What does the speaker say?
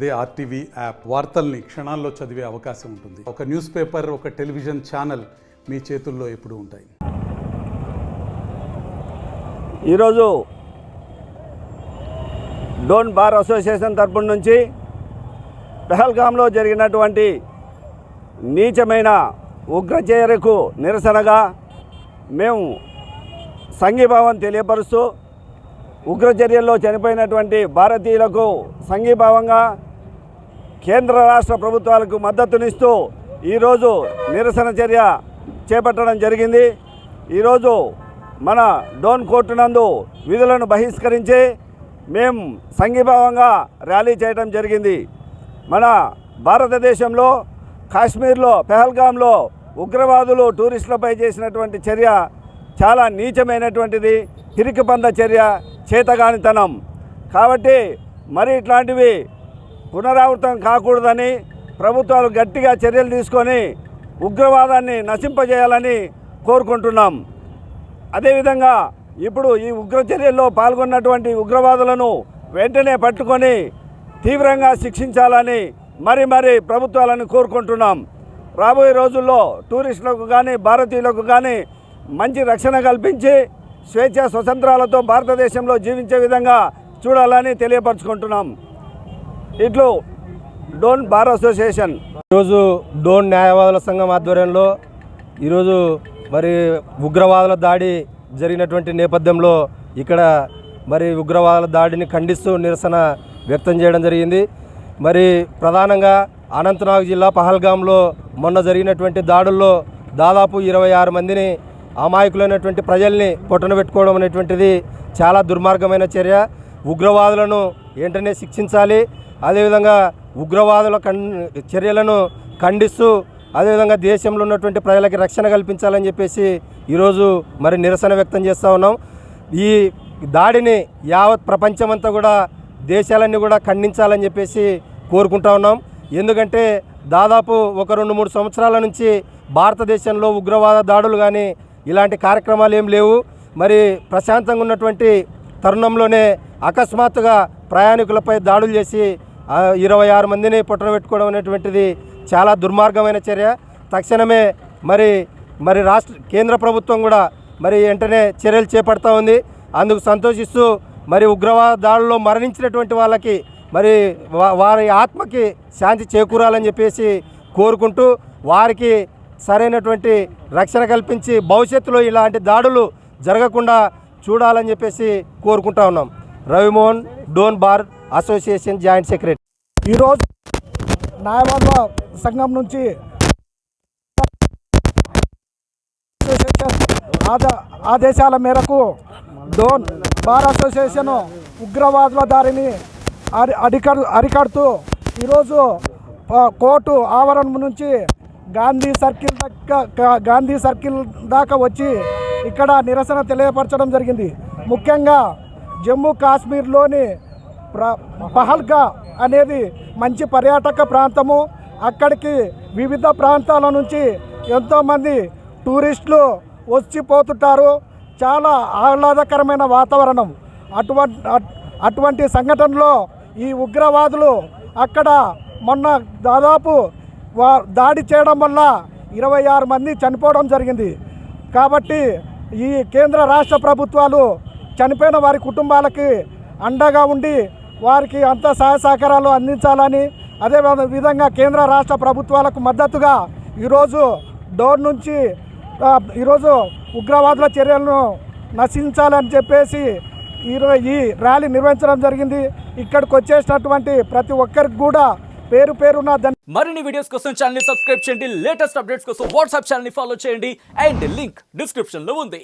అదే RTV app వార్తల్ని క్షణాల్లో చదివే అవకాశం ఉంటుంది. ఒక న్యూస్ పేపర్, ఒక టెలివిజన్ ఛానల్ మీ చేతుల్లో ఎప్పుడూ ఉంటాయి. ఈరోజు డోన్ బార్ అసోసియేషన్ తరపున నుంచి పెహల్గాంలో జరిగినటువంటి నీచమైన ఉగ్రచర్యకు నిరసనగా మేము సంఘీభావం తెలియపరుస్తూ ఉగ్రచర్యల్లో చనిపోయినటువంటి భారతీయులకు సంఘీభావంగా కేంద్ర రాష్ట్ర ప్రభుత్వాలకు మద్దతునిస్తూ ఈరోజు నిరసన చర్య చేపట్టడం జరిగింది. ఈరోజు మన డోన్ కోర్టు నందు విధులను బహిష్కరించి మేము సంఘీభావంగా ర్యాలీ చేయడం జరిగింది. మన భారతదేశంలో కాశ్మీర్లో పెహల్గాంలో ఉగ్రవాదులు టూరిస్టులపై చేసినటువంటి చర్య చాలా నీచమైనటువంటిది, పిరికిపంద చర్య, చేతగానితనం. కాబట్టి మరి ఇట్లాంటివి పునరావృతం కాకూడదని ప్రభుత్వాలు గట్టిగా చర్యలు తీసుకొని ఉగ్రవాదాన్ని నశింపజేయాలని కోరుకుంటున్నాం. అదేవిధంగా ఇప్పుడు ఈ ఉగ్రచర్యల్లో పాల్గొన్నటువంటి ఉగ్రవాదులను వెంటనే పట్టుకొని తీవ్రంగా శిక్షించాలని మరి ప్రభుత్వాలను కోరుకుంటున్నాం. రాబోయే రోజుల్లో టూరిస్టులకు కానీ భారతీయులకు కానీ మంచి రక్షణ కల్పించి స్వేచ్ఛ స్వతంత్రాలతో భారతదేశంలో జీవించే విధంగా చూడాలని తెలియపరచుకుంటున్నాం. ఇట్లు డోన్ బార్ అసోసియేషన్. ఈరోజు డోన్ న్యాయవాదుల సంఘం ఆధ్వర్యంలో ఈరోజు మరి ఉగ్రవాదుల దాడి జరిగినటువంటి నేపథ్యంలో ఇక్కడ మరి ఉగ్రవాదుల దాడిని ఖండిస్తూ నిరసన వ్యక్తం చేయడం జరిగింది. మరి ప్రధానంగా అనంతనాగ్ జిల్లా పహల్గాంలో మొన్న జరిగినటువంటి దాడుల్లో దాదాపు 26 మందిని అమాయకులైనటువంటి ప్రజల్ని పొట్టన పెట్టుకోవడం అనేటువంటిది చాలా దుర్మార్గమైన చర్య. ఉగ్రవాదులను వెంటనే శిక్షించాలి. అదేవిధంగా ఉగ్రవాదుల చర్యలను ఖండిస్తూ అదేవిధంగా దేశంలో ఉన్నటువంటి ప్రజలకి రక్షణ కల్పించాలని చెప్పేసి ఈరోజు మరి నిరసన వ్యక్తం చేస్తూ ఉన్నాం. ఈ దాడిని యావత్ ప్రపంచమంతా కూడా దేశాలన్నీ కూడా ఖండించాలని చెప్పేసి కోరుకుంటా ఉన్నాం. ఎందుకంటే దాదాపు ఒక 2-3 సంవత్సరాల నుంచి భారతదేశంలో ఉగ్రవాద దాడులు కానీ ఇలాంటి కార్యక్రమాలు ఏం లేవు. మరి ప్రశాంతంగా ఉన్నటువంటి తరుణంలోనే అకస్మాత్తుగా ప్రయాణికులపై దాడులు చేసి 26 మందిని పొట్టన పెట్టుకోవడం అనేటువంటిది చాలా దుర్మార్గమైన చర్య. తక్షణమే మరి కేంద్ర ప్రభుత్వం కూడా మరి వెంటనే చర్యలు చేపడతా ఉంది. అందుకు సంతోషిస్తూ మరి ఉగ్రవాద దాడుల్లో మరణించినటువంటి వాళ్ళకి మరి వారి ఆత్మకి శాంతి చేకూరాలని చెప్పేసి కోరుకుంటూ వారికి సరైనటువంటి రక్షణ కల్పించి భవిష్యత్తులో ఇలాంటి దాడులు జరగకుండా చూడాలని చెప్పేసి కోరుకుంటా ఉన్నాం. Ravi Mohan, Dhone bar association joint secretary. ఈరోజు న్యాయవాదుల సంఘం నుంచి ఆదేశాల మేరకు డోన్ బార్ అసోసియేషన్ ఉగ్రవాదుల దారిని అరికడుతూ ఈరోజు కోర్టు ఆవరణం నుంచి గాంధీ సర్కిల్ దాకా వచ్చి ఇక్కడ నిరసన తెలియపరచడం జరిగింది. ముఖ్యంగా జమ్మూ కాశ్మీర్లోని పహల్గా అనేది మంచి పర్యాటక ప్రాంతము. అక్కడికి వివిధ ప్రాంతాల నుంచి ఎంతోమంది టూరిస్టులు వచ్చిపోతుంటారు. చాలా ఆహ్లాదకరమైన వాతావరణం. అటువంటి సంఘటనలో ఈ ఉగ్రవాదులు అక్కడ మొన్న దాదాపు దాడి చేయడం వల్ల 26 మంది చనిపోవడం జరిగింది. కాబట్టి ఈ కేంద్ర రాష్ట్ర ప్రభుత్వాలు చనిపోయిన వారి కుటుంబాలకి అండగా ఉండి వారికి అంత సహాయ సహకారాలు అందించాలని, అదే విధంగా కేంద్ర రాష్ట్ర ప్రభుత్వాలకు మద్దతుగా ఈరోజు డోర్ నుంచి ఈరోజు ఉగ్రవాదుల చర్యలను నశించాలని చెప్పేసి ఈ ర్యాలీ నిర్వహించడం జరిగింది. ఇక్కడికి వచ్చేసినటువంటి ప్రతి ఒక్కరికి కూడా పేరున మరిన్ని వీడియోస్ కోసం ఛానల్ ని సబ్స్క్రైబ్ చేయండి. లేటెస్ట్ అప్డేట్స్ కోసం వాట్సాప్ ఛానల్ ని ఫాలో చేయండి. అండ్ లింక్ డిస్క్రిప్షన్ లో ఉంది.